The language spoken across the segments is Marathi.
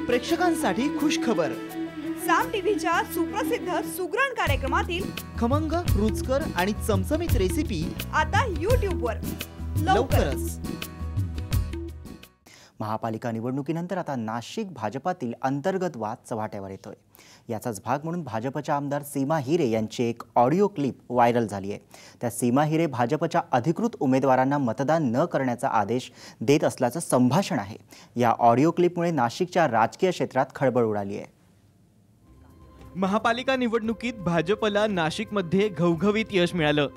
प्रेक्षकांसाठी खुश खबर। साम टीव्हीच्या सुप्रसिद्ध सुगरण कार्यक्रमातील खमंग, रुचकर आणि चमचमीत रेसिपी आता YouTube वर लवकरच। महापालिका निवडणुकीनंतर आता नाशिक भाजपातील अंतर्गत वाद चव्हाट्यावर येतोय। याचाच भाग म्हणून भाजपच्या आमदार सीमा हिरे यांची एक ऑडिओ क्लिप व्हायरल झाली आहे। त्या सीमा हिरे भाजपच्या अधिकृत उमेदवारांना मतदान न करण्याचा आदेश देत असल्याचं संभाषण आहे। या ऑडिओ क्लिपमुळे नाशिकच्या राजकीय क्षेत्रात खळबळ उडाली आहे। महापालिका निवडणुकीत भाजपला नाशिकमध्ये घवघवीत यश मिळालं,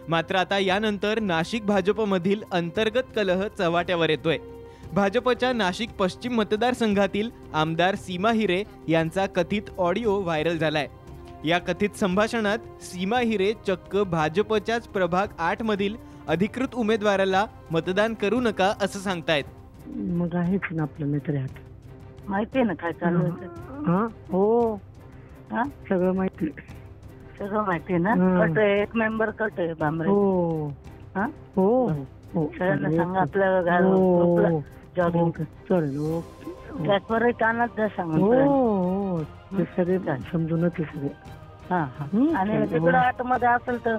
मात्र आता यानंतर नाशिक भाजपमधील अंतर्गत कलह चव्हाट्यावर येतोय। भाजपच्या नाशिक पश्चिम मतदारसंघातील आमदार सीमा हिरे यांचा कथित ऑडिओ व्हायरल झालाय। या कथित संभाषणात सीमा हिरे चक्क भाजपच्याच प्रभाग 8 मधील अधिकृत उमेदवाराला मतदान करू नका असं सांगतायत। मग आहेच ना आपलं मित्र आहेत, माहिती आहे ना काय चालू आहे। हां हो हां सगळं माहिती आहे ना। कट आहे, एक मेंबर कट आहे बांबरे। हो हां हो हो सगळ्यांना सांगा आपल्या गावाला जॉगिंग चालेल। त्याचवर कानात द्या सांगा। हो ते सगळे समजूनच सगळे। हां हां आणि तिकडं आतमध्ये असेल तर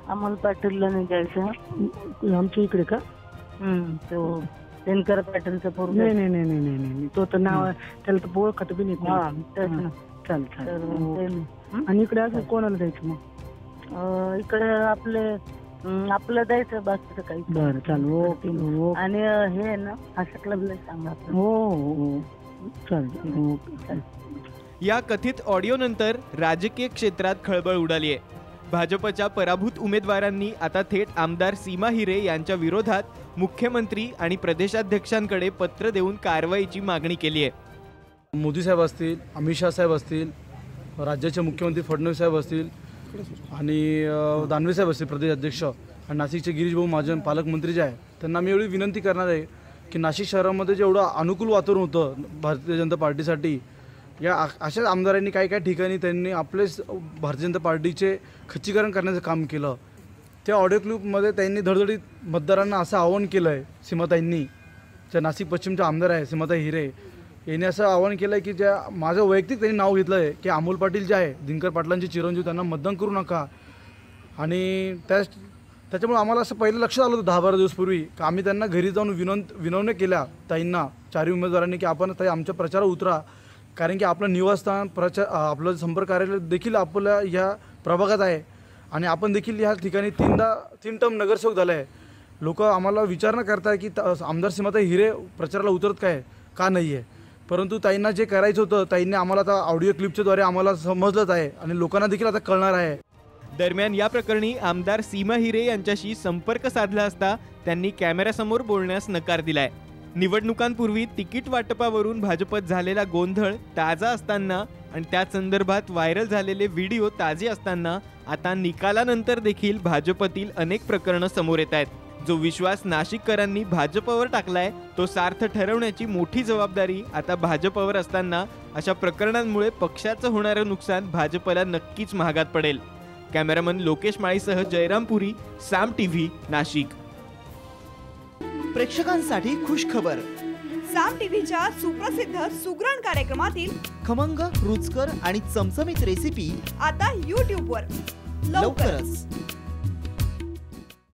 अमोल पाटीलला नाही द्यायचं आमच्या इकडे का? तो दिनकर पाटीलचं पोरग। नाही नाही नाही नाही नाही तो तर नाव त्याला तर ओळखत बी नाही। हां तेच ना। चालेल। आणि इकडे अजून कोणाला द्यायचं मग? इकडे आपलं द्यायचं, बाकीचं काही। बरं चालेल ओके। आणि हे ना असं क्लबला सांगा। हो हो चालेल ओके। या कथित ऑडिओ नंतर राजकीय क्षेत्रात खळबळ उडाली आहे। भाजपच्या पराभूत उमेदवारांनी आता थेट आमदार सीमा हिरे यांच्या विरोधात मुख्यमंत्री आणि प्रदेशाध्यक्षांकडे पत्र देऊन कारवाईची मागणी केली आहे। मोदी साहेब असतील, अमित शाह साहेब असतील, राज्याचे मुख्यमंत्री फडणवीस साहेब असतील आणि दानवे साहेब असतील प्रदेश अध्यक्ष, आणि नाशिकचे गिरीश भाऊ महाजन पालकमंत्री जे आहे त्यांना मी एवढी विनंती करणार आहे की नाशिक शहरामध्ये जेवढं अनुकूल वातावरण होतं भारतीय जनता पार्टीसाठी, या अशाच आमदारांनी काही काही ठिकाणी त्यांनी आपले भारतीय जनता पार्टीचे खच्चीकरण करण्याचं काम केलं। त्या ऑडिओ क्लिपमध्ये त्यांनी धडधडीत मतदारांना असं आवाहन केलं आहे, सीमाताईंनी, ज्या नाशिक पश्चिमच्या आमदार आहे सीमाताई हिरे यांनी असं आवाहन केलं आहे की ज्या माझं वैयक्तिक त्यांनी नाव घेतलं आहे की अमोल पाटील जे आहे दिनकर पाटलांचे चिरंजीव, त्यांना मतदान करू नका। आणि त्याच्यामुळे आम्हाला असं पहिलं लक्षात आलं होतं 10-12 दिवस पूर्वी की आम्ही त्यांना घरी जाऊन विनवण्या केल्या ताईंना, 4 उमेदवारांनी, की आपण ताई आमच्या प्रचारात उतरा, कारण की आपलं निवासस्थान आपलं संपर्क कार्यालय देखील आपल्या ह्या प्रभागात आहे आणि आपण देखील ह्या ठिकाणी 3 टर्म नगरसेवक झाले आहे। लोक आम्हाला विचारणा करताय की आमदार सीमाताई हिरे प्रचाराला उतरत का नाही आहे, परंतु ताईंना जे करायचं होतं ताईंनी आम्हाला आता ऑडिओ क्लिपच्या द्वारे आम्हाला समजलंच आहे आणि लोकांना देखील आता कळणार आहे। दरम्यान या प्रकरणी आमदार सीमा हिरे यांच्याशी संपर्क साधला असता त्यांनी कॅमेऱ्यासमोर बोलण्यास नकार दिलाय। निवडणुकांपूर्वी तिकीट वाटपावरून भाजपत झालेला गोंधळ ताजा असताना आणि त्या संदर्भात व्हायरल झालेले व्हिडिओ ताजे असताना आता निकालानंतर देखील भाजपतील अनेक प्रकरणं समोर येत आहेत। जो विश्वास नाशिककरांनी भाजपवर टाकलाय तो सार्थ ठरवण्याची मोठी जबाबदारी आता भाजपवर असताना अशा प्रकरणांमुळे पक्षाचं होणारं नुकसान भाजपला नक्कीच महागात पडेल। कॅमेरामन लोकेश माळीसह जयराम पुरी, साम टीव्ही, नाशिक। प्रेक्षकांसाठी खुश खबर। साम टीव्हीच्या सुप्रसिद्ध सुगरण कार्यक्रमातील खमंग, रुचकर आणि चमचमीत रेसिपी आता YouTube वर लवकरच।